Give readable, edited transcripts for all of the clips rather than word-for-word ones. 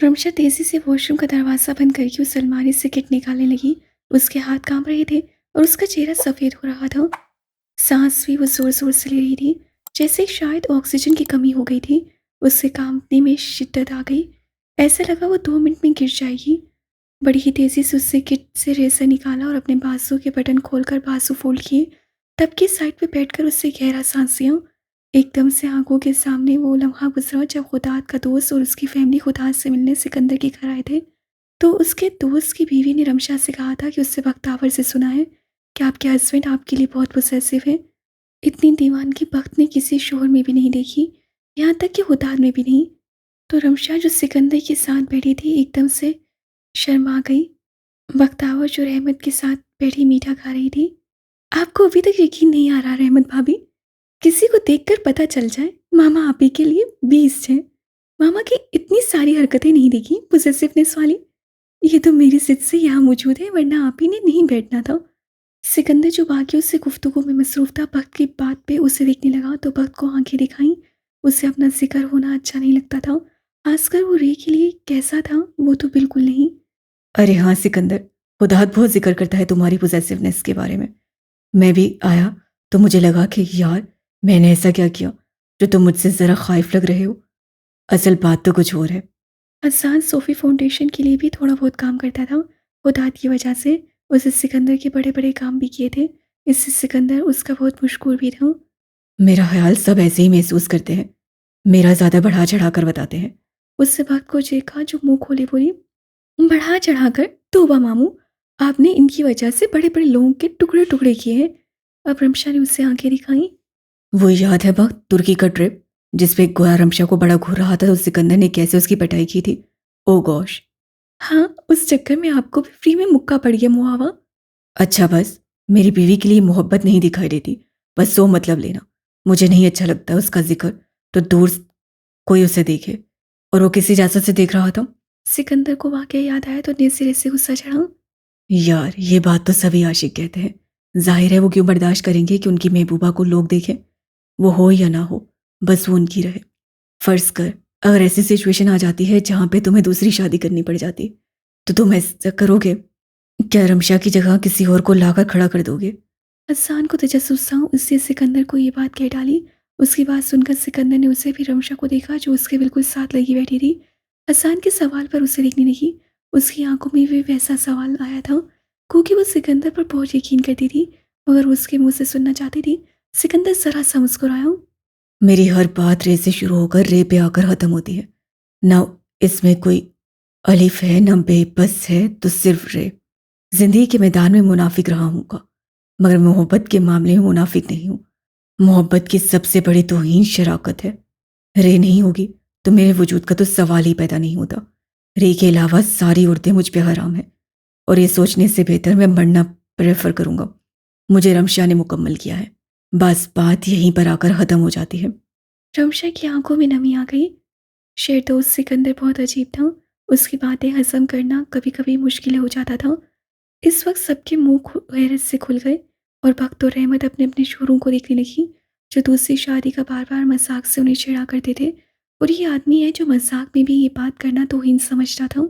रमशा तेजी से वॉशरूम का दरवाज़ा बंद करके उस अलमारी से किट निकालने लगी। उसके हाथ कांप रहे थे और उसका चेहरा सफ़ेद हो रहा था। सांस भी वो ज़ोर ज़ोर से ले रही थी, जैसे शायद ऑक्सीजन की कमी हो गई थी। उससे कांपने में शिद्दत आ गई। ऐसा लगा वो 2 मिनट में गिर जाएगी। बड़ी ही तेज़ी से उससे किट से रेज़र निकाला और अपने बाजू के बटन खोलकर बाजू फोल्ड किए। तब की साइड पे बैठकर उससे गहरा सांस लिया। एकदम से आंखों के सामने वो लम्हा गुजरा जब खुदात का दोस्त और उसकी फैमिली खुदात से मिलने सिकंदर के घर आए थे। तो उसके दोस्त की बीवी ने रमशा से कहा था कि उससे बख्तावर से सुना है कि आपके हस्बैंड आपके लिए बहुत पोसेसिव है। इतनी दीवानगी बख्त ने किसी शोहर में भी नहीं देखी, यहाँ तक कि खुदात में भी नहीं। तो रमशा जो सिकंदर के साथ बैठी थी एकदम से शर्मा गई। बख्तावर जो रहमत के साथ बैठी मीठा खा रही थी। आपको अभी तक यकीन नहीं आ रहा रहमत भाभी? किसी को देखकर पता चल जाए मामा आप ही के लिए 20 हैं। मामा की इतनी सारी हरकतें नहीं देखी पोसेसिवनेस वाली। ये तो मेरी जिद से यहाँ मौजूद है, वरना आप ही ने नहीं बैठना था। सिकंदर जो बाकी उससे गुफ्तगू में मसरूफ था, भक्त की बात पे उसे देखने लगा तो भक्त को आंखें दिखाई। उसे अपना जिक्र होना अच्छा नहीं लगता था, खासकर वो रे के लिए कैसा था वो तो बिल्कुल नहीं। अरे हाँ सिकंदर, खुदात बहुत जिक्र करता है तुम्हारी पोजेसिवनेस के बारे में। मैं भी आया तो मुझे लगा कि यार, मैंने ऐसा क्या किया जो तुम मुझसे ज़रा खाइफ लग रहे हो। असल बात तो कुछ और है। हसन सोफ़ी फाउंडेशन के लिए भी थोड़ा बहुत काम करता था। खुदात की वजह से उसे सिकंदर के बड़े बड़े काम भी किए थे। इससे सिकंदर उसका बहुत मशहूर भी था। मेरा ख्याल सब ऐसे ही महसूस करते हैं, मेरा ज़्यादा बढ़ा चढ़ा कर बताते हैं। उससे भक्त को देखा जो मुंह खोले बोली, बढ़ा चढ़ाकर तोबा मामू, आपने इनकी वजह से बड़े बड़े लोगों के टुकड़े टुकड़े किए हैं। अब रमशा ने उससे आंखें दिखाई। वो याद है वक्त तुर्की का ट्रिप जिस पे गोया रमशा को बड़ा घूर रहा था तो सिकंदर ने कैसे उसकी पिटाई की थी। Oh gosh. हाँ, उस चक्कर में आपको भी फ्री में मुक्का पड़ गया मुआवा। अच्छा बस, मेरी बीवी के लिए मोहब्बत नहीं दिखाई देती, बस सो मतलब लेना। मुझे नहीं अच्छा लगता उसका जिक्र, तो दूर कोई उसे देखे। और वो किसी जासूस से देख रहा था। सिकंदर को वाकया याद आया तो नए सिरे से गुस्सा चढ़ा। यार, ये बात तो सभी आशिक कहते हैं। जाहिर है वो क्यों बर्दाश्त करेंगे कि उनकी महबूबा को लोग देखें। वो हो या ना हो, बस वो उनकी रहे। फर्ज कर, अगर ऐसी सिचुएशन आ जाती है जहां पे तुम्हें दूसरी शादी करनी पड़ जाती, तो तुम ऐसा करोगे? क्या रमशा की जगह किसी और को लाकर खड़ा कर दोगे? हसान को तजस्सुस था, उससे सिकंदर को ये बात कह डाली। उसकी बात सुनकर सिकंदर ने उसे भी रमशा को देखा जो उसके बिल्कुल साथ लगी बैठी थी। हसान के सवाल पर उसे देखने लगी। उसकी आंखों में भी वैसा सवाल आया था, क्योंकि वो सिकंदर पर बहुत यकीन करती थी, मगर वो उसके मुंह से सुनना चाहती थी। सिकंदर जरा सा मुस्कुराया। मेरी हर बात रे से शुरू होकर रे पे आकर खत्म होती है ना। इसमें कोई अलिफ है ना बे, बस है तो सिर्फ रे। जिंदगी के मैदान में मुनाफिक रहा हूँगा, मगर मोहब्बत के मामले में मुनाफिक नहीं हूँ। मोहब्बत की सबसे बड़ी तौहीन शराकत है। रे नहीं होगी तो मेरे वजूद का तो सवाल ही पैदा नहीं होता। रे के अलावा सारी औरतें मुझ पे हराम है, और ये सोचने से बेहतर मैं मरना प्रेफर करूंगा। मुझे रमशा ने मुकम्मल किया है, बस बात यहीं पर आकर ख़त्म हो जाती है। रमशा की आंखों में नमी आ गई। शेरदोस्त सिकंदर बहुत अजीब था। उसकी बातें हजम करना कभी कभी मुश्किल हो जाता था। इस वक्त सबके मुंह हैरत से खुल गए और भक्त और रहमत अपने अपने शोरों को देखने लगी, जो दूसरी शादी का बार बार मजाक से उन्हें छेड़ा करते थे। और ये आदमी है जो मजाक में भी ये बात करना तौहीन समझता था।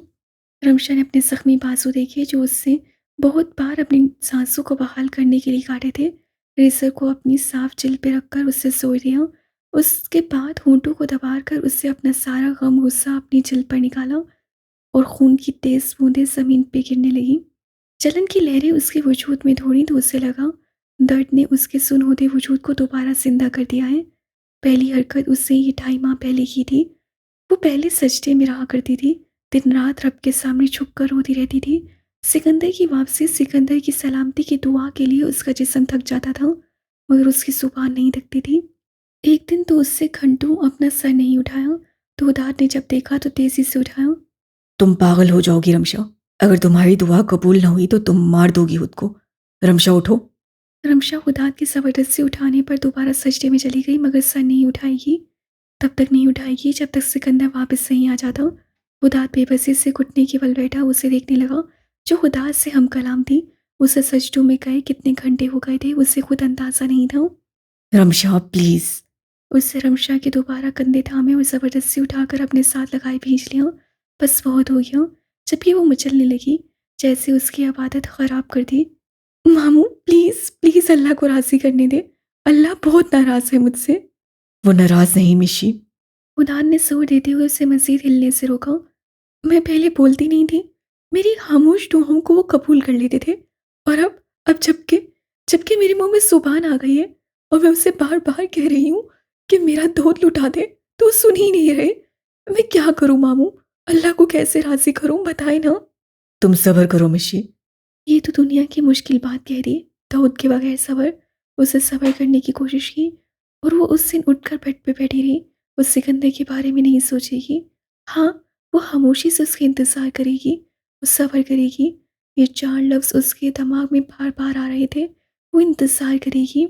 रमशा ने अपने जख्मी बाजू देखे जो उससे बहुत बार अपनी सांसों को बहाल करने के लिए काटे थे। रेसर को अपनी साफ जिल्द पे रखकर उससे सोच दिया। उसके बाद होंठों को दबाकर उससे अपना सारा गम गुस्सा अपनी जिल्द पर निकाला और खून की तेज बूंदें जमीन पे गिरने लगी। जलन की लहरें उसके वजूद में दौड़ी तो उसे लगा दर्द ने उसके सुन होते वजूद को दोबारा जिंदा कर दिया है। पहली हरकत उससे ये 2.5 माह पहले की थी। वो पहले सजदे में रहा करती थी, दिन रात रब के सामने छुप कर रोती रहती थी। सिकंदर की वापसी, सिकंदर की सलामती की दुआ के लिए उसका जिस्म थक जाता था, मगर उसकी जुबान नहीं थकती थी। एक दिन तो उससे घंटों अपना सर नहीं उठाया। तो उदार ने जब देखा तो तेजी से उठाया। तुम पागल हो जाओगी रमशा। अगर तुम्हारी दुआ कबूल ना हुई तो तुम मार दोगी खुद को। रमशा उठो। रमशा खुदा की ज़बरदस्ती उठाने पर दोबारा सजदे में चली गई, मगर सर नहीं उठाएगी। तब तक नहीं उठाएगी जब तक सिकंदर वापस नहीं आ जाता। खुदा बेबसी से घुटने के बल बैठा उसे देखने लगा, जो खुदा से हम कलाम थी। उसे सजदों में गए कितने घंटे हो गए थे उसे खुद अंदाज़ा नहीं था। रमशा प्लीज। उससे रमशा के दोबारा कंधे थामे और ज़बरदस्ती उठाकर अपने साथ लगाए खींच लिया। बस बहुत हो गया। जबकि वो मचलने लगी, जैसे उसकी अब आदत ख़राब कर दी। मामू प्लीज़ प्लीज़ अल्लाह को राज़ी करने दे, अल्लाह बहुत नाराज़ है मुझसे। वो नाराज़ नहीं मिशी। उदान ने जोर देते हुए उसे मज़ीद हिलने से रोका। मैं पहले बोलती नहीं थी, मेरी खामोश दुआओं को वो कबूल कर लेते थे, और अब जबकि जबकि मेरे मुंह में ज़ुबान आ गई है और मैं उसे बार-बार कह रही हूँ कि मेरा दूध लुटा दे, तो वो सुन ही नहीं रहे। मैं क्या करूँ मामू? अल्लाह को कैसे राज़ी करूँ बताएँ ना? तुम सब्र करो मिशी। ये तो दुनिया की मुश्किल बात कह दी। दाऊद के बगैर सब्र। उसे सब्र करने की कोशिश की और वो उस दिन उठकर बेड पे बैठी रही। उस सिकंदर के बारे में नहीं सोचेगी। हाँ, वो खामोशी से उसका इंतज़ार करेगी, वो सब्र करेगी। ये 4 लफ्ज़ उसके दिमाग में बार-बार आ रहे थे। वो इंतज़ार करेगी।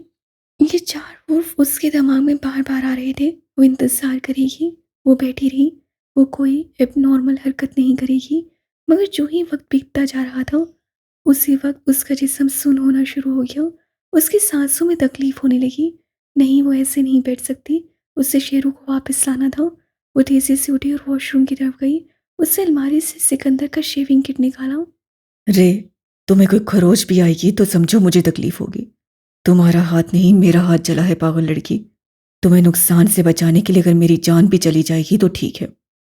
ये 4 हर्फ़ उसके दिमाग में बार-बार आ रहे थे। वो इंतज़ार करेगी। वो बैठी रही। वो कोई एबनॉर्मल हरकत नहीं करेगी। मगर जो ही वक़्त बीतता जा रहा था, उसी वक़्त उसका जिस्म सुन्न होना शुरू हो गया। उसकी साँसों में तकलीफ़ होने लगी। नहीं, वो ऐसे नहीं बैठ सकती। उसे शेरू को वापस लाना था। वो तेज़ी से उठी और वॉशरूम की तरफ गई। उसने अलमारी से सिकंदर का शेविंग किट निकाला। रे, तुम्हें कोई खरोच भी आएगी तो समझो मुझे तकलीफ होगी। तुम्हारा हाथ नहीं, मेरा हाथ जला है पागल लड़की। तुम्हें नुकसान से बचाने के लिए अगर मेरी जान भी चली जाएगी तो ठीक है।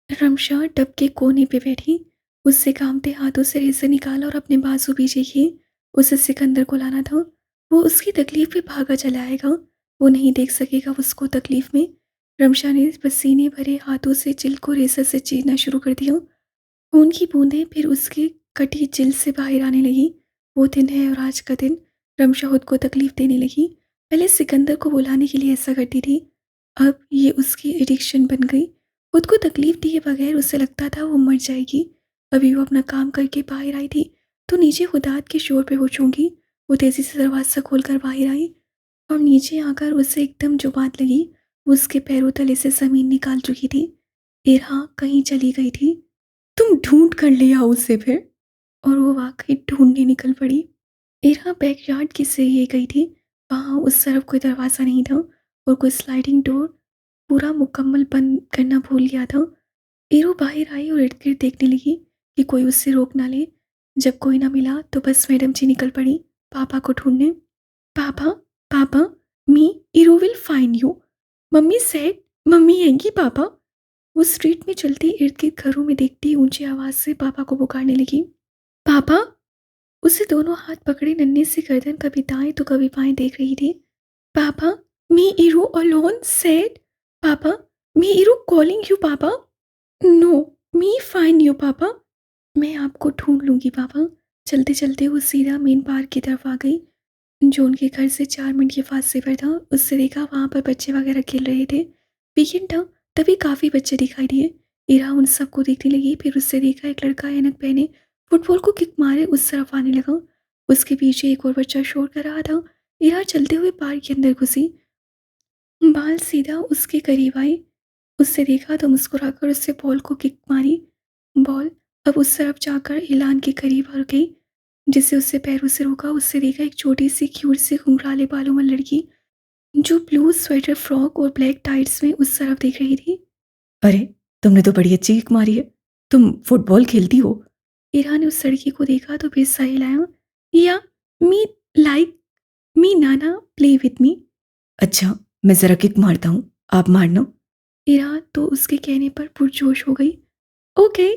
रमशा टब के कोने पे बैठी। उससे कांपते हाथों से रेज़र निकाला और अपने बाजू पीछे किए। उसे सिकंदर को लाना था। वो उसकी तकलीफ में भागा चला आएगा। वो नहीं देख सकेगा उसको तकलीफ में। रमशा ने पसीने भरे हाथों से जिल को रेज़र से चीरना शुरू कर दिया। खून की बूंदें फिर उसकी कटी जिल्द से बाहर आने लगी। वो दिन है और आज का दिन। रमशा खुद को तकलीफ देने लगी। पहले सिकंदर को बुलाने के लिए ऐसा करती थी, अब ये उसकी एडिक्शन बन गई। खुद को तकलीफ दिए बगैर उसे लगता था वो मर जाएगी। अभी वो अपना काम करके बाहर आई थी तो नीचे खुदात के शोर पे पहुंचूंगी। वो तेजी से दरवाज़ा खोलकर बाहर आई और नीचे आकर उसे एकदम जो बात लगी, वो उसके पैरों तले से ज़मीन निकाल चुकी थी। इरहा कहीं चली गई थी। तुम ढूंढ कर ले आओ उसे फिर। और वो वाक़ई ढूँढने निकल पड़ी। इरहा बैकयार्ड की सीढ़ी गई थी। वहाँ उस तरफ कोई दरवाज़ा नहीं था और कोई स्लाइडिंग डोर पूरा मुकम्मल बंद करना भूल गया था। इरु बाहर आई और इर्द-गिर्द देखने लगी कि कोई उससे रोक ना ले। जब कोई ना मिला तो बस मैडम जी निकल पड़ी पापा को ढूँढने। पापा, पापा, me Iru will find you. मम्मी सेड मम्मी आएँगी पापा। वो स्ट्रीट में चलती इर्द-गिर्द घरों में देखती ऊँची आवाज़ से पापा को पुकारने लगी। पापा! उसे दोनों हाथ पकड़े नन्ही सी गर्दन कभी दाएं तो कभी बाएं देख रही थी। पापा, मी इरू अलोन सेड। पापा, मी इरू कॉलिंग यू पापा। नो, मी फाइंड यू पापा। मैं आपको ढूंढ लूंगी पापा। चलते चलते वो सीधा मेन पार्क की तरफ आ गई, जो उनके घर से 4 मिनट के फासले पर था। उससे देखा वहाँ पर बच्चे वगैरह खेल रहे थे। वीकेंड था, तभी काफ़ी बच्चे दिखाई दिए। इरा उन सबको देखने लगी। फिर उससे देखा एक लड़का ऐनक पहने फुटबॉल को किक मारे उस तरफ आने लगा। उसके पीछे एक और बच्चा शोर कर रहा था। इरा चलते हुए पार्क के अंदर घुसी। बाल सीधा उसके करीब आई। उससे देखा तो मुस्कुराकर उससे बॉल को किक मारी। बॉल अब उस तरफ जाकर इलान के करीब आ गई, जिसे उससे पैरों से रोका। उससे देखा एक छोटी सी क्यूट सी घुंघराले बालों वाली लड़की, जो ब्लू स्वेटर फ्रॉक और ब्लैक टाइट्स में उस तरफ देख रही थी। अरे, तुमने तो बड़ी अच्छी किक मारी है। तुम फुटबॉल खेलती हो? इरा ने उस लड़की को देखा तो फिर सही हिलाया। या me like me Nana play with me. अच्छा, मैं जरा किक मारता हूँ, आप मारना। इरा तो उसके कहने पर पुरजोश हो गई। ओके।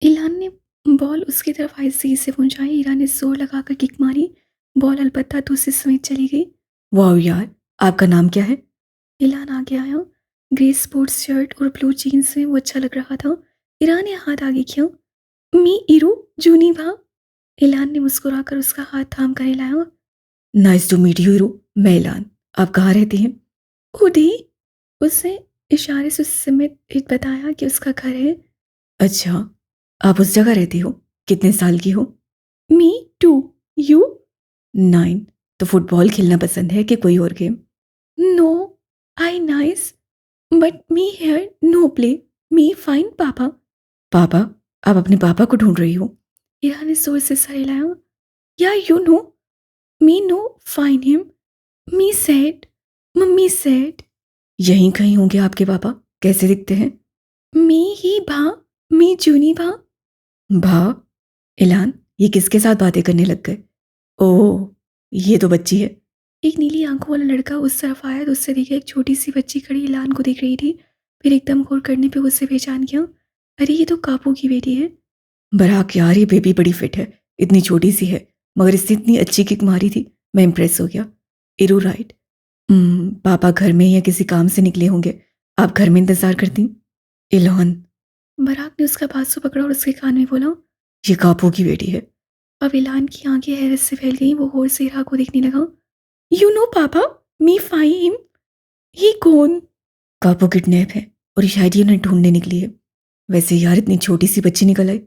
इलान ने बॉल उसकी तरफ आहिस्ते से पहुंचाई। ईरा ने जोर लगाकर किक मारी। बॉल अलबत्ता दूसरे समेत चली गई। वाह यार, आपका नाम क्या है? इलान आगे आया। ग्रे स्पोर्ट्स शर्ट और ब्लू जीन्स में वो अच्छा लग रहा था। ईरा ने हाथ आगे किया। मी इरू जूनी भा। इलान ने मुस्कुराकर उसका हाथ थाम कर हिलाया। नाइस टू मीट यू रू। मैं ऐलान। आप कहाँ रहती हैं? उदी। उसने इशारे से उस समेत बताया कि उसका घर है। अच्छा, आप उस जगह रहती हो? कितने साल की हो? Me too. यू? 9। तो फुटबॉल खेलना पसंद है कि कोई और game? No, I nice but me here no play. Me fine पापा। पापा? आप अपने पापा को ढूंढ रही हो? इरा ने जोर से सर हिलाया। या you know me know fine him. Me said mummy said. यहीं कहीं होंगे आपके पापा। कैसे दिखते हैं? मी ही भा। मी जूनी भा। भा? इलान, ये किसके साथ बातें करने लग गए? ओह, ये तो बच्ची है। एक नीली आंखों वाला लड़का उस तरफ आया तो उससे देखा एक छोटी सी बच्ची खड़ी इलान को देख रही थी। फिर एकदम गौर करने पे उसे पहचान गया। अरे ये तो कापू की बेटी है। बराक यार, ये बेबी बड़ी फिट है, इतनी छोटी सी है, मगर इसने इतनी अच्छी किक मारी थी, मैं इम्प्रेस हो गया। इरू राइट। पापा घर में या किसी काम से निकले होंगे, आप घर में इंतजार करती। इलान, बराक ने उसका बाजू पकड़ा और उसके कान में बोला। ये कापू की बेटी है। अब इलान की आंखें हैरत से फैल गईं। वो गौर से इरा को देखने लगा। यू नो पापा, मी फाइंड हिम। ही कौन? कापू किडनैप है और शायद ये उन्हें ढूंढने निकली है। वैसे यार, इतनी छोटी सी बच्ची निकल आई।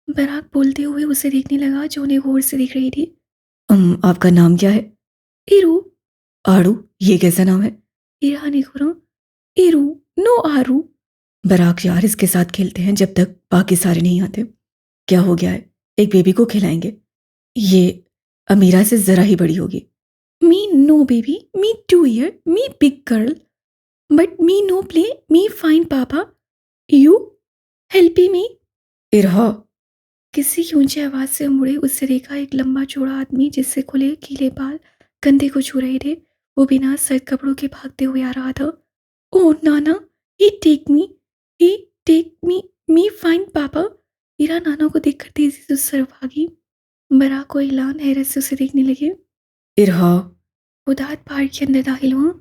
बराक बोलते हुए उसे देखने लगा जो उन्हें गौर से देख रही थी। आपका नाम क्या है? इरू। आड़ू? ये कैसा नाम है? इरा ने घूरा। इरू, नो आरू। बराक यार, इसके साथ खेलते हैं जब तक बाकी सारे नहीं आते। क्या हो गया है? एक बेबी को खिलाएंगे। ये अमीरा से जरा ही बड़ी होगी। Me no baby, me 2 year, me big girl, but me no play, me find पापा। You help me. इरहा, किसी की ऊंची आवाज से मुड़े उससे देखा एक लंबा चौड़ा आदमी जिससे खुले गीले बाल कंधे को छू रहे थे। वो बिना सर कपड़ों के भागते हुए आ रहा था। ओ नाना, ही टेक मी, ही टेक मी, मी फाइंड पापा। हीरा नाना को देखकर तेजी से उस तरफ भागी। बराक और इलान हैरत से उसे देखने लगे। इरहा, उदात पहाड़ के अंदर दाखिल हुआ।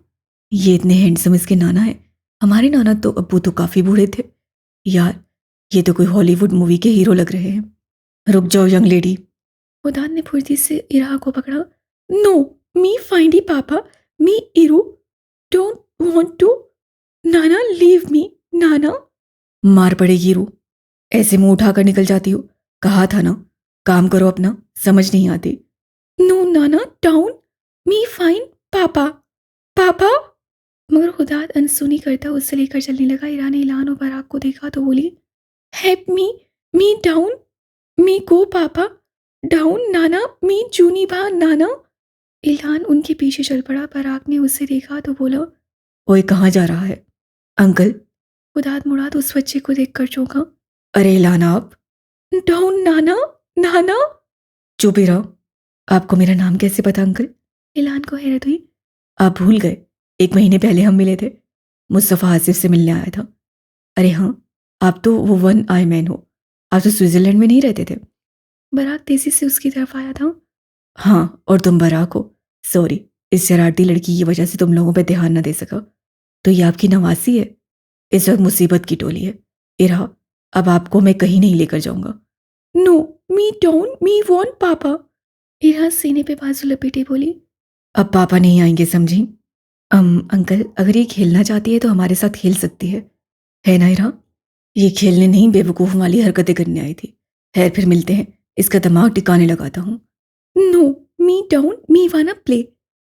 ये इतने हैंडसम इसके नाना है। हमारे नाना तो अब्बू तो काफी बूढ़े थे। यार, ये तो कोई हॉलीवुड मूवी के हीरो लग रहे हैं। रुक जाओ यंग लेडी। उदात ने फुर्ती से इरा को पकड़ा। नो, मी फाइंड ही पापा, मी इरू don't want to. Nana leave me, नाना। मार पड़ेगी रू, ऐसे मुंह उठाकर निकल जाती हो। कहा था ना, काम करो अपना, समझ नहीं आती। नो नाना, डाउन, मी फाइंड पापा, पापा। मगर खुदात अनसुनी करता उससे लेकर चलने लगा। ईरा ने इलान और बराक को देखा तो बोली, हेल्प मी डाउन, मी गो पापा, डाउन नाना, मी जूनी भा नाना। इलान उनके पीछे चल पड़ा। बराक ने उसे देखा तो बोला, ओए, कहाँ जा रहा है? अंकल। खुदात मुड़ा तो उस बच्चे को देखकर चौंका। अरे लाना, आप डाउन नाना, नाना। चुप ही रहो। आपको मेरा नाम कैसे पता अंकल? इलान को हैरत हुई। आप भूल गए, 1 महीने पहले हम मिले थे। मुस्तफ़ा आसिफ से मिलने आया था। अरे हाँ, आप तो वो वन आई मैन हो। आप तो स्विट्जरलैंड में नहीं रहते थे? बराक तेजी से उसकी तरफ आया था। हाँ, और तुम बराक हो। सॉरी, इस शरारती लड़की की वजह से तुम लोगों पे ध्यान न दे सका। तो ये आपकी नवासी है? इस वक्त मुसीबत की टोली है। इरहा, अब आपको मैं कहीं नहीं लेकर जाऊंगा। नो, मी डाउन, मी वॉन्ट पापा। इरा सीने पे बाजू लपेटे बोली। अब पापा नहीं आएंगे, समझी? अंकल, अगर ये खेलना चाहती है तो हमारे साथ खेल सकती है ना इरहा? ये खेलने नहीं, बेवकूफ़ वाली हरकतें करने आई थी। खैर, फिर मिलते हैं, इसका दिमाग टिकाने लगाता हूँ। नो, मी डाउन, मी वाना प्ले।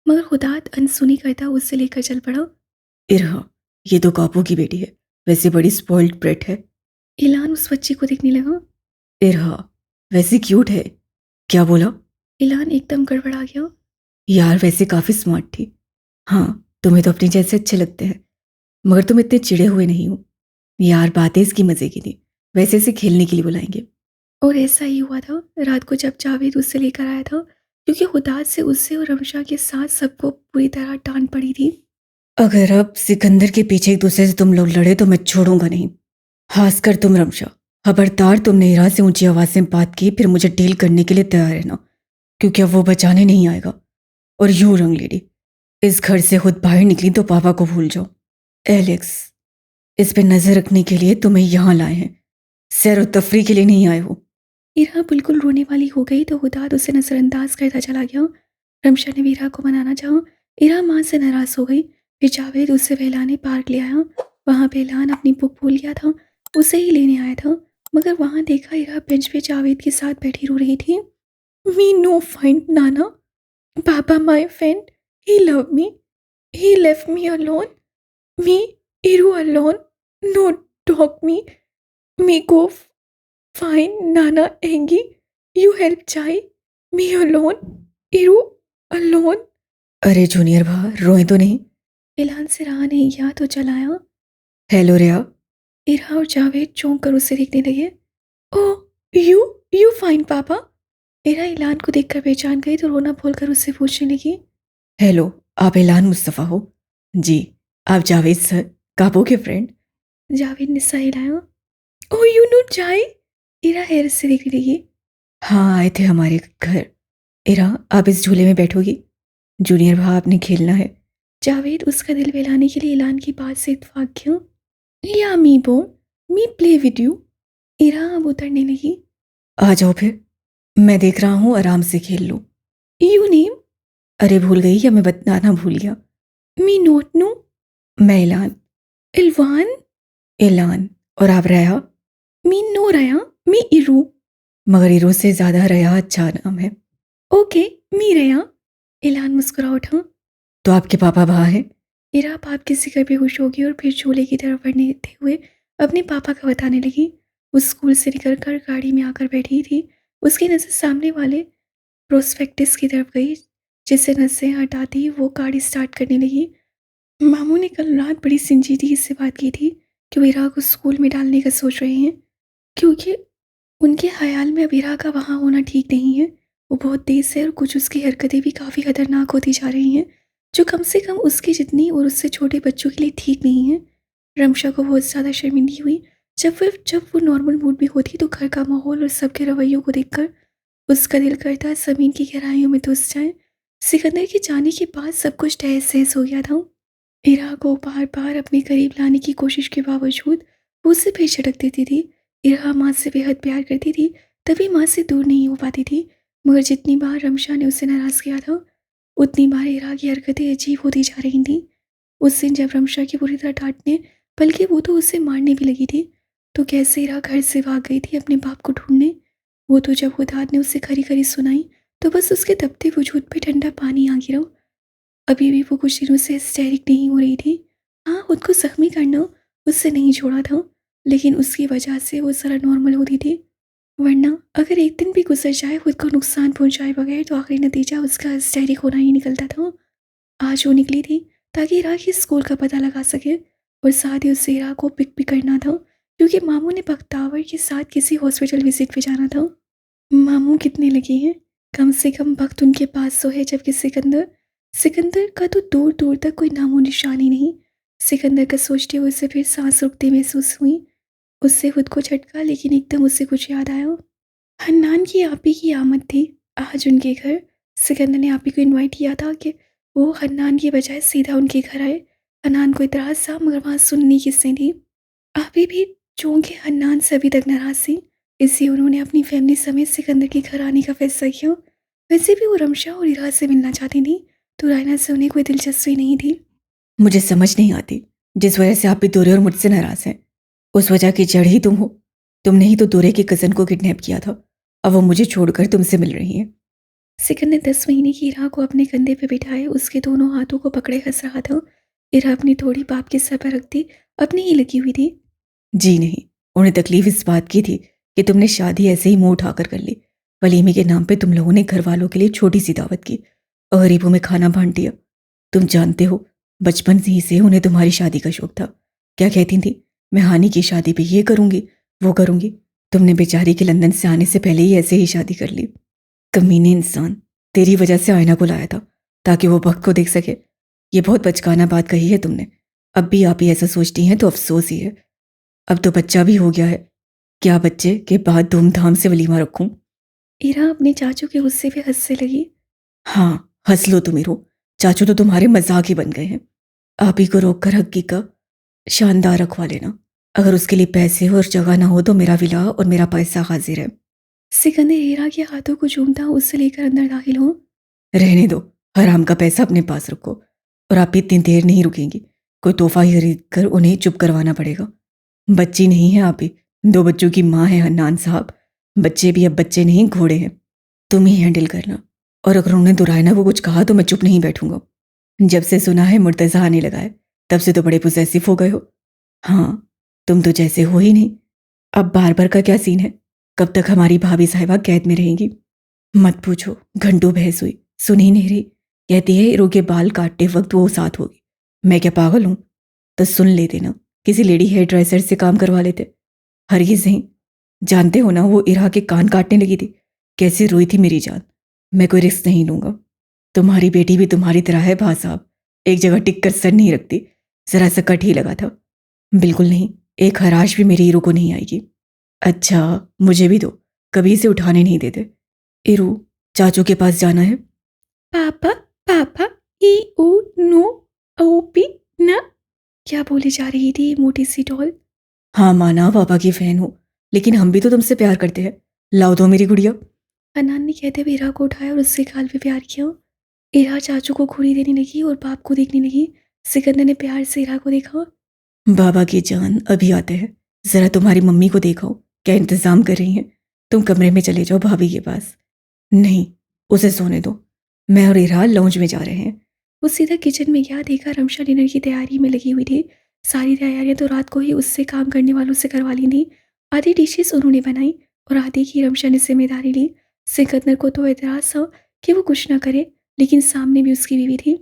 मगर खुदात अनसुनी करता उससे लेकर चल पड़ा। इरहा, ये तो कापू की बेटी है, वैसे बड़ी स्पॉइल्ड ब्रेट है। इलान उस बच्ची को देखने लगा। इरहा, वैसे क्यूट है। क्या बोला? इलान एकदम गड़बड़ा गया। यार, वैसे काफ़ी स्मार्ट थी। हाँ, तुम्हें तो अपने जैसे अच्छे लगते हैं, मगर तुम इतने चिड़े हुए नहीं हो। यार, बातें इसकी मज़े की थी। वैसे इसे खेलने के लिए बुलाएंगे। और ऐसा ही हुआ था रात को जब जावेद उससे लेकर आया था, क्योंकि खुदात से उससे और रमशा के साथ सबको पूरी तरह डांट पड़ी थी। अगर अब सिकंदर के पीछे एक दूसरे से तुम लोग लड़े तो मैं छोड़ूंगा नहीं। खासकर तुम रमशा। खबरदार, तुमने इरा से ऊंची आवाज में बात की फिर मुझे डील करने के लिए तैयार रहना, क्योंकि अब वो बचाने नहीं आएगा। और यूं रंग लेडी, इस घर से खुद बाहर निकली तो पापा को भूल जाओ। एलेक्स, इस पे नजर रखने के लिए तुम्हें यहाँ लाए हैं, सैर और तफरी के लिए नहीं आए हो। इरा बिल्कुल रोने वाली हो गई तो खुदात उसे नजरअंदाज करता चला गया। रमशा ने वीरा को मनाना चाहा। इरा माँ से नाराज हो गई। फिर जावेद उससे बहलाने पार्क ले आया। वहाँ पे इलान अपनी बुक भूल गया था, उसे ही लेने आया था। मगर वहाँ देखा इरा बेंच पे जावेद के साथ बैठी रो रही थी। मी नो फाइंड नाना, पापा my friend, he love me, he left me alone, me Iru alone, no talk me go find नाना एंगी, यू हेल्प चाई, मी अलोन, इरू अलोन। अरे जूनियर भा, रोए तो नहीं? इलान से रहा नहीं गया तो चलाया। हेलो रिया, इरा और जावेद चौंक कर उसे देखने लगे। ओह, यू फाइन पापा। इरा इलान को देखकर पहचान गई तो रोना भूलकर उससे पूछने लगी। हेलो, आप एलान मुस्तफ़ा हो? जी, आप जावेद सर, काबो के फ्रेंड? जावेद ने सर हिलाया। ओह, यू नो चाय। इरा हैरत से देखने लगी। हाँ, आए थे हमारे घर। इरा, आप इस झूले में बैठोगी? जूनियर भाई, आपने खेलना है। जावेद उसका दिल बहलाने के लिए इलान की बात से इत्तेफाक किया। या मी बो, मी प्ले विद यू। इरा अब उतरने लगी। आ जाओ फिर, मैं देख रहा हूँ, आराम से खेल लो। You name? अरे भूल गई या मैं बताना भूल गया? मी नोट नो। मैं एलान। इलवान। एलान। और आप रया? मी नो रया। मी इरू। मगर इरो से ज़्यादा रया अच्छा नाम है। ओके, मी रया। इलान मुस्कुरा उठा। तो आपके पापा वहाँ हैं? इरा बाप के जिक्र पे खुश होगी और फिर झूले की तरफ बढ़ते हुए अपने पापा का बताने लगी। वो स्कूल से निकल कर गाड़ी में आकर बैठी थी। उसकी नज़र सामने वाले प्रोस्पेक्टस की तरफ गई, जिससे नसें हटाती वो गाड़ी स्टार्ट करने लगी। मामू ने कल रात बड़ी संजीदगी से बात की थी कि वो इरा को स्कूल में डालने का सोच रहे हैं, क्योंकि उनके ख्याल में अब इरा का वहाँ होना ठीक नहीं है। वो बहुत तेज़ है और कुछ उसकी हरकतें भी काफ़ी खतरनाक होती जा रही हैं, जो कम से कम उसकी जितनी और उससे छोटे बच्चों के लिए ठीक नहीं है। रमशा को बहुत ज़्यादा शर्मिंदगी हुई जब वो नॉर्मल मूड में होती तो घर का माहौल और सबके रवैयों को देखकर उसका दिल करता ज़मीन की गहराइयों में घुस जाए। सिकंदर के जाने के बाद सब कुछ तहस नहस हो गया था। इरा को बार बार अपने करीब लाने की कोशिश के बावजूद वो उसे फिर झटक देती थी। इरा माँ से बेहद प्यार करती थी, तभी माँ से दूर नहीं हो पाती थी। मगर जितनी बार रमशा ने उसे नाराज़ किया था, उतनी बार इरा की हरकतें अजीब होती जा रही थीं। उस दिन जब रमशा की बुरी तरह डांटने, बल्कि वो तो उसे मारने भी लगी थी, तो कैसे इरा घर से भाग गई थी अपने बाप को ढूंढने। वो तो जब खुदात ने उसे खरी खरी सुनाई तो बस उसके तपते वजूद पे ठंडा पानी आ गिरा। अभी भी वो कुछ दिनों से हिस्टेरिक नहीं हो रही थी। हाँ, खुद को जख्मी करना उससे नहीं छोड़ा था, लेकिन उसकी वजह से वो ज़रा नॉर्मल होती थी। वरना अगर एक दिन भी गुजर जाए खुद को नुकसान पहुंचाए बगैर, तो आखिरी नतीजा उसका हिस्टेरिक होना ही निकलता था। आज वो निकली थी ताकि इरा के स्कूल का पता लगा सके और साथ ही उससे इरा को पिक भी करना था, क्योंकि मामू ने बख्तावर के साथ किसी हॉस्पिटल विजिट पे जाना था। मामू कितने लगे हैं, कम से कम वक्त उनके पास तो है, जबकि सिकंदर सिकंदर का तो दूर दूर तक कोई नामो निशान ही नहीं। सिकंदर का सोचते हुए उसे फिर सांस रुकती महसूस हुई। उससे खुद को झटका, लेकिन एकदम उसे कुछ याद आया। हन्नान की आपी की आमद थी आज उनके घर। सिकंदर ने आपी को इनवाइट किया था कि वो हन्नान की बजाय सीधा उनके घर आए। हन्नान को इतराज़ था, मगर वहाँ सुननी किसने थी। आपी भी चूंकि हन्नान से अभी तक नाराज़ थी, इसलिए उन्होंने अपनी फैमिली समेत सिकंदर के घर आने का फैसला किया। वैसे भी वो रमशा और इरा से मिलना चाहती थी, तो रायना से उन्हें कोई दिलचस्पी नहीं थी। मुझे समझ नहीं आती, जिस वजह से आप भी दूरे और मुझसे नाराज़ हैं, उस वजह की जड़ ही तुम हो। तुमने ही तो दूरे की कज़न को किडनैप किया था। अब वो मुझे छोड़कर तुमसे मिल रही हैं। सिकंदर ने 10 महीने की इरा को अपने कंधे पर बिठाए उसके दोनों हाथों को पकड़े हंस रहा था। इरा अपनी थोड़ी बाप के सर पर रखती अपनी ही लगी हुई थी। जी नहीं, उन्हें तकलीफ इस बात की थी कि तुमने शादी ऐसे ही मुंह उठाकर कर ली। वलीमे के नाम पे तुम लोगों ने घर वालों के लिए छोटी सी दावत की और गरीबों में खाना बांट दिया। तुम जानते हो, बचपन से ही से उन्हें तुम्हारी शादी का शौक था। क्या कहती थी, मैं हानि की शादी पे ये करूंगी, वो करूंगी। तुमने बेचारी के लंदन से आने से पहले ही ऐसे ही शादी कर ली। कमीने इंसान, तेरी वजह से आयना को लाया था ताकि वो वक्त को देख सके। ये बहुत बचकाना बात कही है तुमने। अब भी आप ही ऐसा सोचती हैं तो अफसोस ही है। अब तो बच्चा भी हो गया है। क्या बच्चे के बाद धूमधाम से वलीमा रखूं? इरा अपने चाचू के गुस्से पे हंसने लगी। हाँ, हंस लो तुम हीरो। चाचू तो तुम्हारे मजाक ही बन गए हैं। आप ही को रोककर हक्की का शानदार रखवा लेना। अगर उसके लिए पैसे और जगह ना हो तो मेरा विला और मेरा पैसा हाजिर है। सिकंदर हीरा के हाथों को चूमता उससे लेकर अंदर दाखिल हो। रहने दो, हराम का पैसा अपने पास रखो। और आप इतनी देर नहीं रुकेंगी। कोई तोहफा ही खरीद कर उन्हें चुप करवाना पड़ेगा। बच्ची नहीं है आप ही, 2 बच्चों की माँ है हन्नान साहब। बच्चे भी अब बच्चे नहीं, घोड़े हैं। तुम ही हैंडल करना। और अगर उन्हें दुरायना को कुछ कहा तो मैं चुप नहीं बैठूंगा। जब से सुना है मुर्तज़ा आने लगा है, तब से तो बड़े पोसेसिव हो गए हो। हाँ, तुम तो जैसे हो ही नहीं। अब बार का क्या सीन है? कब तक हमारी भाभी साहिबा कैद में रहेंगी? मत पूछो, घंटों बहस हुई, सुन ही नहीं रही। कहती है हीरो के बाल काटते वक्त वो साथ होगी। मैं क्या पागल हूं? तो सुन ले देना, किसी लेडी हेयर ड्रेसर से काम करवा लेते। हरगिज़ नहीं। जानते हो ना, वो इरा के कान काटने लगी थी, कैसे रोई थी मेरी जान। मैं कोई रिस्क नहीं लूंगा। तुम्हारी बेटी भी तुम्हारी तरह है भाई साहब, एक जगह टिक कर सर नहीं रखती। जरा सा कट ही लगा था। बिल्कुल नहीं, एक हराश भी मेरी ईरू को नहीं आएगी। अच्छा, मुझे भी दो, कभी इसे उठाने नहीं देते। ईरू, चाचू के पास जाना है। पापा, पापा, ई ओ नो ओ पी ना, क्या बोली जा रही थी ये मोटी सी डॉल। हाँ माना, पापा की फैन हो, लेकिन हम भी तो तुमसे प्यार करते हैं। लाओ दो मेरी गुड़िया। अनान ने कहते हुए इरा को उठाया और उससे गाल पे प्यार किया। इरा चाचू को घूरी देने लगी और बाप को देखने लगी। सिकंदर ने प्यार से इरा को देखा। बाबा की जान, अभी आते हैं। जरा तुम्हारी मम्मी को देखो, क्या इंतजाम कर रही हैं। तुम कमरे में चले जाओ भाभी के पास। नहीं, उसे सोने दो। मैं और इरा लॉन्ज में जा रहे हैं। वो सीधा किचन में गया। देखा रमशा डिनर की तैयारी में लगी हुई थी। सारी तैयारियां तो रात को ही उससे काम करने वालों से करवा ली थी। आधी डिशेस उन्होंने बनाई और आधी की रमशा ने जिम्मेदारी ली। सिकंदर को तो एतराज था कि वो कुछ ना करे, लेकिन सामने भी उसकी बीवी थी,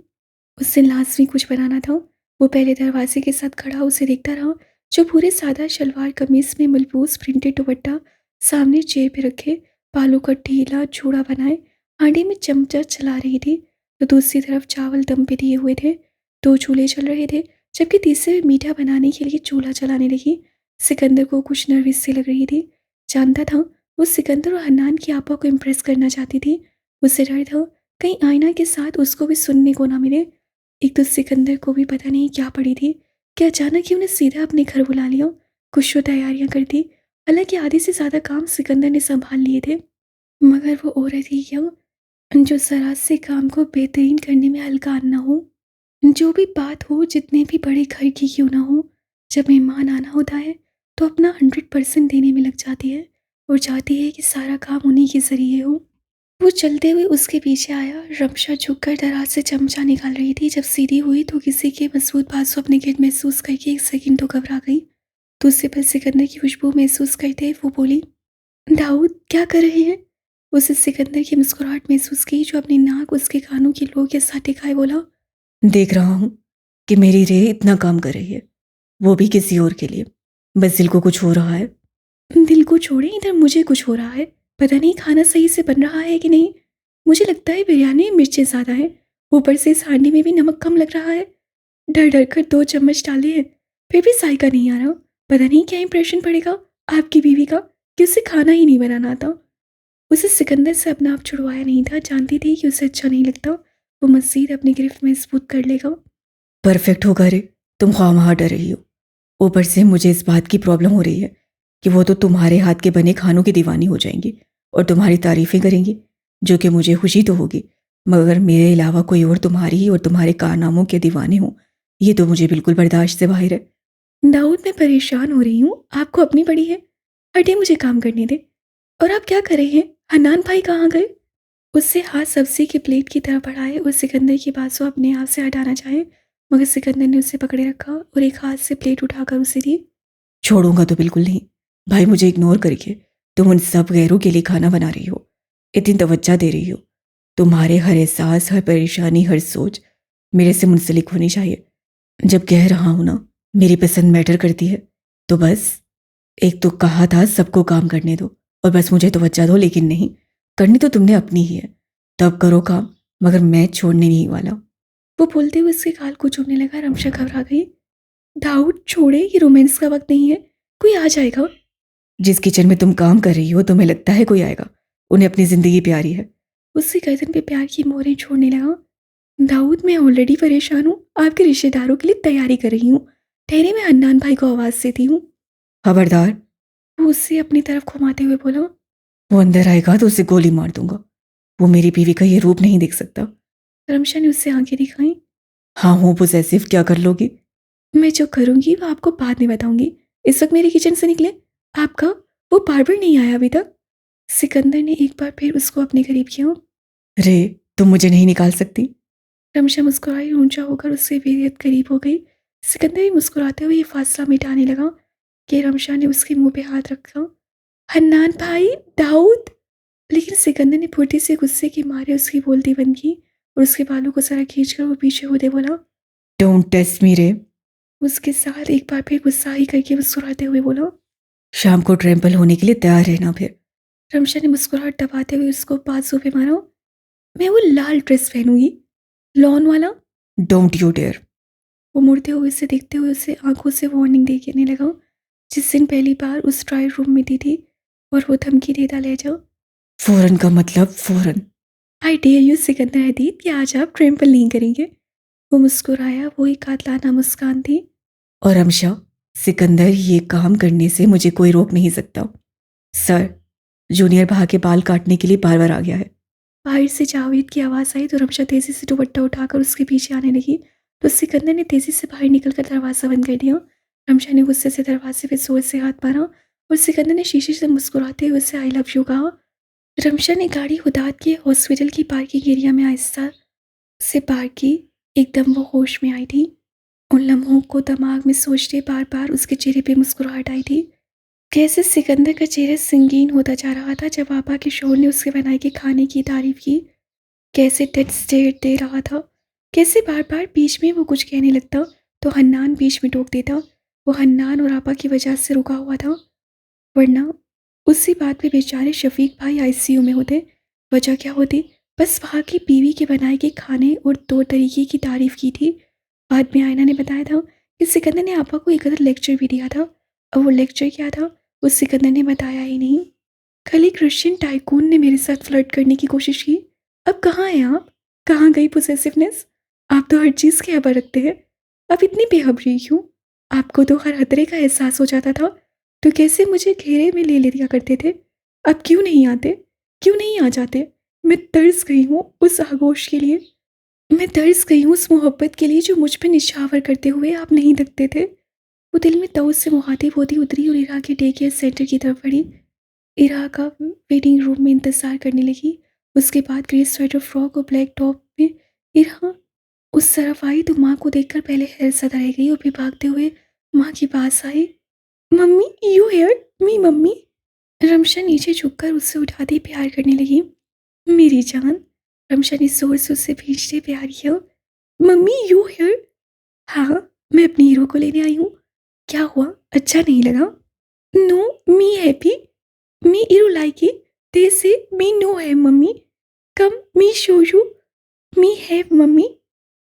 उससे लाजमी कुछ बनाना था। वो पहले दरवाजे के साथ खड़ा उसे देखता रहा, जो पूरे सादा शलवार कमीज में मलबूस प्रिंटेड दुपट्टा सामने चेयर पे रखे, बालों का ढीला जूड़ा बनाए आंटी में चमचा चला रही थी। तो दूसरी तरफ चावल दम पे दिए हुए थे। दो चूल्हे चल रहे थे, जबकि तीसरे में मीठा बनाने के लिए चूल्हा चलाने लगी। सिकंदर को कुछ नर्वस सी लग रही थी। जानता था वो सिकंदर और हन्नान की आपा को इम्प्रेस करना चाहती थी। उसे डर था कहीं आईना के साथ उसको भी सुनने को ना मिले। एक तो सिकंदर को भी पता नहीं क्या पड़ी थी कि अचानक ही उन्हें सीधा अपने घर बुला लिया। कुछ तो तैयारियां कर दी। हालांकि आधे से ज़्यादा काम सिकंदर ने संभाल लिए थे, मगर वो औरत ही क्या जो जरा से काम को बेहतरीन करने में हल्का ना हो। जो भी बात हो, जितने भी बड़े घर की क्यों ना हो, जब मेहमान आना होता है तो अपना 100% देने में लग जाती है और चाहती है कि सारा काम उन्हीं के जरिए हो। वो चलते हुए उसके पीछे आया। रमशा झुककर दराज से चमचा निकाल रही थी। जब सीधी हुई तो किसी के मजबूत बाजू अपने गिर महसूस करके एक सेकंड तो घबरा गई। दूसरे पर सिकंदर की खुशबू महसूस करते वो बोली, दाऊद क्या कर रहे हैं। उसे सिकंदर की मुस्कुराहट महसूस की, जो अपनी नाक उसके कानों की लो के साथ टिकाए बोला, देख रहा हूं कि मेरी रे इतना काम कर रही है, वो भी किसी और के लिए। बस दिल को कुछ हो रहा है। दिल को छोड़े, इधर मुझे कुछ हो रहा है। पता नहीं खाना सही से बन रहा है कि नहीं। मुझे लगता है बिरयानी में मिर्चें ज़्यादा हैं, ऊपर से इस हांडी में भी नमक कम लग रहा है। डर डर कर 2 चम्मच डाले हैं, फिर भी जायका नहीं आ रहा। पता नहीं क्या इंप्रेशन पड़ेगा आपकी बीवी का कि उसे खाना ही नहीं बनाना आता। उसे सिकंदर से अपना आप छुड़वाया नहीं था। जानती थी कि उसे अच्छा नहीं लगता। वो मजीद अपनी गिरफ्त मजबूत कर लेगा। परफेक्ट होगा रे, तुम ख्वाह डर रही हो। ऊपर से मुझे इस बात की प्रॉब्लम हो रही है कि वो तो तुम्हारे हाथ के बने खानों की दीवानी हो जाएंगी और तुम्हारी तारीफें करेंगी, जो कि मुझे खुशी तो होगी, मगर मेरे अलावा कोई और तुम्हारी और तुम्हारे कारनामों के दीवाने हो, ये तो मुझे बिल्कुल बर्दाश्त से बाहर है। दाऊद, मैं परेशान हो रही हूँ, आपको अपनी पड़ी है। हटे, मुझे काम करने दे। और आप क्या कर रहे हैं? हन्नान भाई कहाँ गए? उससे हाथ सब्जी की प्लेट की तरफ बढ़ाए और सिकंदर की बाजू अपने आप से हटाना चाहे, मगर सिकंदर ने उसे पकड़े रखा और एक हाथ से प्लेट उठाकर उसे दी। छोड़ूंगा तो बिल्कुल नहीं। भाई, मुझे इग्नोर करके तुम उन सब गैरों के लिए खाना बना रही हो, इतनी तवज्जो दे रही हो। तुम्हारे हर एहसास, हर परेशानी, हर सोच मेरे से मुंसलिक होनी चाहिए। जब कह रहा हूं ना, मेरी पसंद मैटर करती है, तो बस, एक तो कहा था सबको काम करने दो और बस मुझे तवज्जो दो, लेकिन नहीं, करनी तो तुमने अपनी ही है। तब करो काम, मगर मैं छोड़ने नहीं वाला। वो बोलते हुए उसके गाल को चूमने लगा। रमशा घबरा गई। दाऊद छोड़े, ये रोमांस का वक्त नहीं है, कोई आ जाएगा। जिस किचन में तुम काम कर रही हो, तुम्हें लगता है कोई आएगा? उन्हें अपनी जिंदगी प्यारी है। उसके गर्दन पे प्यार की मोहरें छोड़ने लगा। दाऊद, मैं ऑलरेडी परेशान हूँ, आपके रिश्तेदारों के लिए तैयारी कर रही हूँ। ठहरे, मैं हन्नान भाई को आवाज़ देती हूँ। खबरदार, वो उससे अपनी तरफ घुमाते हुए बोला। वो अंदर आएगा तो उसे गोली मार दूंगा। वो मेरी बीवी का ये रूप नहीं देख सकता। रमशा ने उससे आंखें दिखाई। हाँ हूँ पोसेसिव, क्या कर लोगी? मैं जो करूँगी वो आपको बाद में बताऊंगी। इस वक्त मेरे किचन से निकले। आपका वो बार्बर नहीं आया अभी तक। सिकंदर ने एक बार फिर उसको अपने करीब किया। रे, तुम मुझे नहीं निकाल सकती। रमशा मुस्कुराई, ऊंचा होकर उससे बेहद करीब हो गई। सिकंदर भी मुस्कुराते हुए ये फासला मिटाने लगा कि रमशा ने उसके मुंह पे हाथ रखा। हन्नान भाई, दाऊद। लेकिन सिकंदर ने फुर्ती से गुस्से के मारे उसकी बोलती बंद की और उसके बालों को जरा खींचकर वो पीछे होते बोला, डोंट टेस्ट मी रे। उसके साथ एक बार फिर गुस्सा ही करके मुस्कुराते हुए बोला। शाम को ट्रेम्पल होने के लिए तैयार रहना फिर। रमशा ने मुस्कुराहट दबाते हुए उसको बाजू पे मारा। मैं वो लाल ड्रेस पहनूंगी, लॉन वाला। Don't you dare. वो मुड़ते हुए उसे देखते हुए उसे आंखों से वार्निंग देने लगा, जिस दिन पहली बार उस ट्रायल रूम में दी थी। और वो धमकी देता लहजा। फौरन का मतलब फौरन। आई डेयर यू सिकंदर हदीद कि आज आप ट्रेम्पल नहीं करेंगे। वो मुस्कुराया, वो एक कातलाना मुस्कान थी। और अमशा, सिकंदर, ये काम करने से मुझे कोई रोक नहीं सकता। सर, जूनियर भा के बाल काटने के लिए बार बार आ गया है। बाहर से जावेद की आवाज़ आई तो रमशा तेजी से दुपट्टा उठाकर उसके पीछे आने लगी, तो सिकंदर ने तेजी से बाहर निकलकर दरवाज़ा बंद कर दिया। रमशा ने गुस्से से दरवाजे पे जोर से हाथ मारा और सिकंदर ने शीशे से मुस्कुराते हुए उसे आई लव यू कहा। रमशा ने गाड़ी हुदाद के हॉस्पिटल की पार्किंग एरिया में आहिस्ता से पार्क की। एकदम वो होश में आई थी। उन लम्हों को दिमाग में सोचते बार बार उसके चेहरे पे मुस्कुराहट आई थी। कैसे सिकंदर का चेहरा संगीन होता जा रहा था जब पापा के शोर ने उसके बनाए के खाने की तारीफ की। कैसे डेड स्टेयर दे रहा था। कैसे बार बार बीच में वो कुछ कहने लगता तो हन्नान बीच में टोक देता। वो हन्नान और आपा की वजह से रुका हुआ था, वरना उसी बात पे बेचारे शफीक भाई आईसीयू में होते। वजह क्या होती? बस वहाँ की बीवी के बनाए के खाने और तौर तरीके की तारीफ की थी। बाद में आयना ने बताया था कि सिकंदर ने आपा को एक अदर लेक्चर भी दिया था। और वो लेक्चर क्या था वो सिकंदर ने बताया ही नहीं। कल एक रशियन टाइकून ने मेरे साथ फ्लर्ट करने की कोशिश की। अब कहाँ हैं आप? कहाँ गई पोसेसिवनेस? आप तो हर चीज़ के खबर रखते हैं। अब इतनी बेखबरी क्यों? आपको तो हर खतरे का एहसास हो जाता था तो कैसे मुझे घेरे में ले लिया करते थे। अब क्यों नहीं आते? क्यों नहीं आ जाते? मैं तरस गई हूँ उस आगोश के लिए। मैं तरस गई हूँ उस मोहब्बत के लिए जो मुझ पर निछावर करते हुए आप नहीं थकते थे। वो दिल में तौस से मुखातिब होती उतरी और इरा के डे केयर सेंटर की तरफ बढ़ी। इरा का वेटिंग रूम में इंतज़ार करने लगी। उसके बाद ग्रे स्वेटर फ्रॉक और ब्लैक टॉप में इरा उस तरफ आई तो माँ को देखकर पहले हैर सदा रह गई और फिर भागते हुए माँ के पास आई। मम्मी यू हेयर मी मम्मी। रमशा नीचे झुककर उससे उठाती प्यार करने लगी। मेरी जान। रमशा ने जोर से उससे भींचते प्यार किया। मम्मी यू हेयर। हाँ, मैं अपनी हीरो को लेने आई हूँ। क्या हुआ, अच्छा नहीं लगा? No me happy. Me hero like it. They say me no है मम्मी। Come me show you. Me है मम्मी।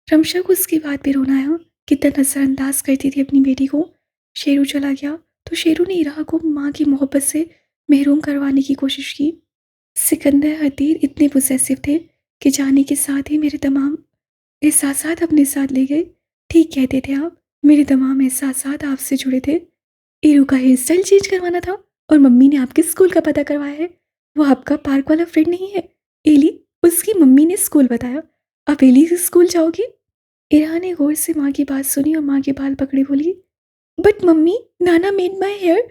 रमशा को उसकी बात पे रोना आया। कितना नजरअंदाज करती थी अपनी बेटी को। शेरू चला गया तो शेरू ने इरा को माँ की मोहब्बत से महरूम करवाने की कोशिश की। सिकंदर हतीर इतने पोसेसिव थे कि जाने के साथ ही मेरे तमाम एहसासात अपने साथ ले गए। ठीक कहते थे आप, मेरे तमाम एहसासात आपसे जुड़े थे। इरू का हेयर स्टाइल चेंज करवाना था और मम्मी ने आपके स्कूल का पता करवाया है। वो आपका पार्क वाला फ्रेंड नहीं है, एली। उसकी मम्मी ने स्कूल बताया। अब एली से स्कूल जाओगी? इरा ने गौर से माँ की बात सुनी और माँ के बाल पकड़े बोली, बट मम्मी, नाना मेड माई हेयर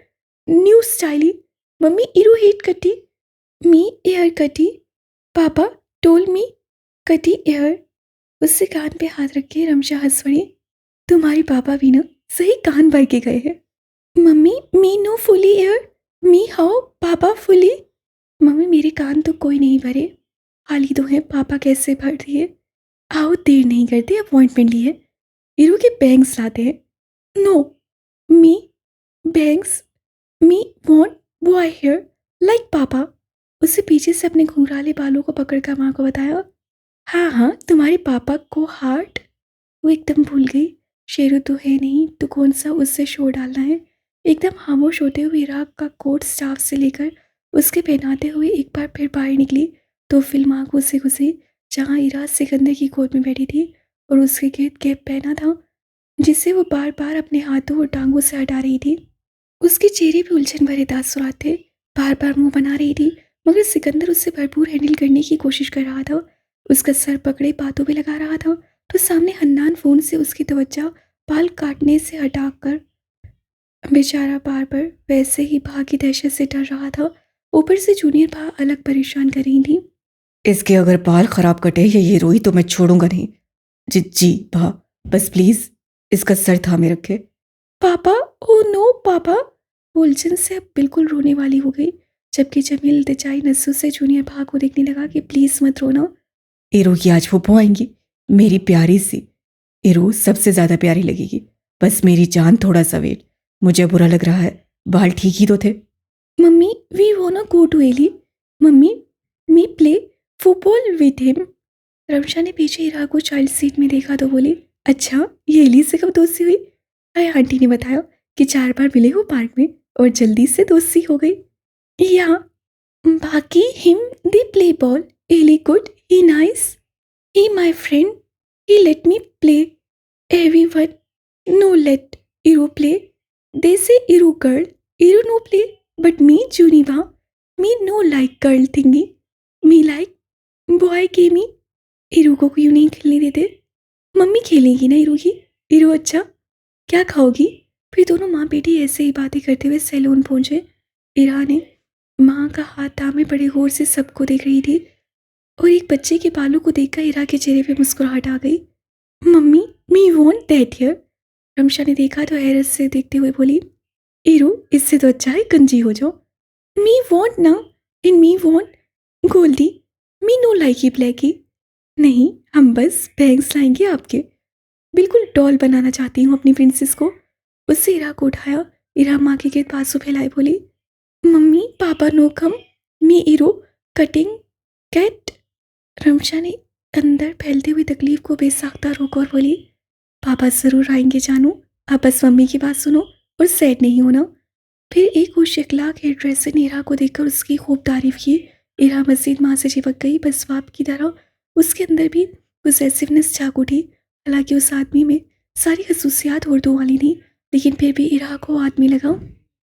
न्यू स्टाइली। मम्मी इरू हेट कटी मी एयर कटी। पापा टोल मी कटी एयर। उससे कान पे हाथ रख के रमशा हंस पड़ी। तुम्हारे पापा भी ना सही कान भर के गए हैं। Mummy me know fully air. Me how पापा फुली। मम्मी मेरे कान तो कोई नहीं भरे, खाली तो है, पापा कैसे भर दिए। आओ देर नहीं करते, अपॉइंटमेंट लिए इरू के बैंग्स लाते हैं। नो मी बैंग्स। मी वॉन्ट बॉय हेयर लाइक पापा। उससे पीछे से अपने घुंघराले बालों को पकड़कर माँ को बताया। हाँ हाँ, तुम्हारे पापा को हार्ट। वो एकदम भूल गई। शेरू तो है नहीं तो कौन सा उससे शोर डालना है। एकदम खामोश होते हुए इराक का कोट स्टाफ से लेकर उसके पहनाते हुए एक बार फिर बाहर निकली तो फिल्म आंखों से घुसी जहाँ इरा सिकंदर की गोद में बैठी थी और उसके गिर्द कैप पहना था जिसे वो बार बार अपने हाथों और टांगों से हटा रही थी। उसके चेहरे पे उलझन भरे तासुरात थे। बार बार मुंह बना रही थी मगर सिकंदर उससे भरपूर हैंडल करने की कोशिश कर रहा था। उसका सर पकड़े बातों पे लगा रहा था तो सामने हन्नान फोन से उसकी तवज्जो बाल काटने से हटाकर बेचारा बार बार वैसे ही भा की दहशत से डर रहा था। ऊपर से जूनियर भा अलग परेशान कर रही थी। इसके अगर बाल खराब कटे या ये रोई तो मैं छोड़ूंगा नहीं। जी जी भा, बस प्लीज इसका सर थामे रखे। पापा, ओ नो पापा। वो उलझन से अब बिल्कुल रोने वाली हो गई जबकि जमील इल्तिजाई नसों से जूनियर भा को देखने लगा कि प्लीज मत रोना। इरो की आज फूफो आएंगी, मेरी प्यारी सी इरो सबसे ज्यादा प्यारी लगेगी। बस मेरी जान थोड़ा सा वेट, मुझे बुरा लग रहा है, बाल ठीक ही तो थे। मम्मी we wanna go to Ellie. मम्मी me play football with him. Ramsha ने पीछे इरा को चाइल्ड सीट में देखा तो बोली, अच्छा ये एली से कब दोस्ती हुई? अरे आंटी ने बताया कि 4 बार मिले हो पार्क में और जल्दी से दोस्ती हो गई। या बाकी हिम दे प्ले बॉल, एली good, he nice, he my friend, he let me play, everyone no let Iru play, they say Iru girl, Iru no play, but me जूनिवा, मी नो लाइक गर्ल थिंगी, मी लाइक बॉय गेमी। इरू को क्यों नहीं खेलने देते? Mummy खेलेगी ना इरू की। इरू अच्छा क्या खाओगी? फिर दोनों माँ बेटी ऐसे ही बातें करते हुए सैलून पहुंचे। इरा ने माँ का हाथ थामे बड़े गौर से सबको देख रही थी और एक बच्चे के बालों को देखकर इरा के चेहरे पे मुस्कुराहट आ गई। Mummy me want that here. Ramsha ने देखा तो हैरत से देखते हुए बोली, इरू इससे तो अच्छा है गंजी हो जाओ। मी वॉन्ट ना, इन मी वॉन्ट गोल्डी, मी नो लाइकी ब्लैकी। नहीं हम बस बैंग्स लाएंगे आपके, बिल्कुल डॉल बनाना चाहती हूँ अपनी प्रिंसेस को। उससे इरा को उठाया। इरा माँ के गिर पासों फैलाए बोली, मम्मी पापा नो कम, मी इरो कटिंग कैट। रमशा ने अंदर फैलती हुई तकलीफ को बेसाख्ता रोका और बोली, पापा ज़रूर आएंगे जानू, आप बस मम्मी की बात सुनो और सैड नहीं होना। फिर एक होश इखलाक हेयर ड्रेसर ने इरा को देखकर उसकी खूब तारीफ की। इरा मस्जिद माँ से चिपक गई, बस बाप की तरह उसके अंदर भी पोसेसिवनेस जाग उठी। हालांकि उस आदमी में सारी खसूसियात उर्दू वाली थी, लेकिन फिर भी इरा को आदमी लगा।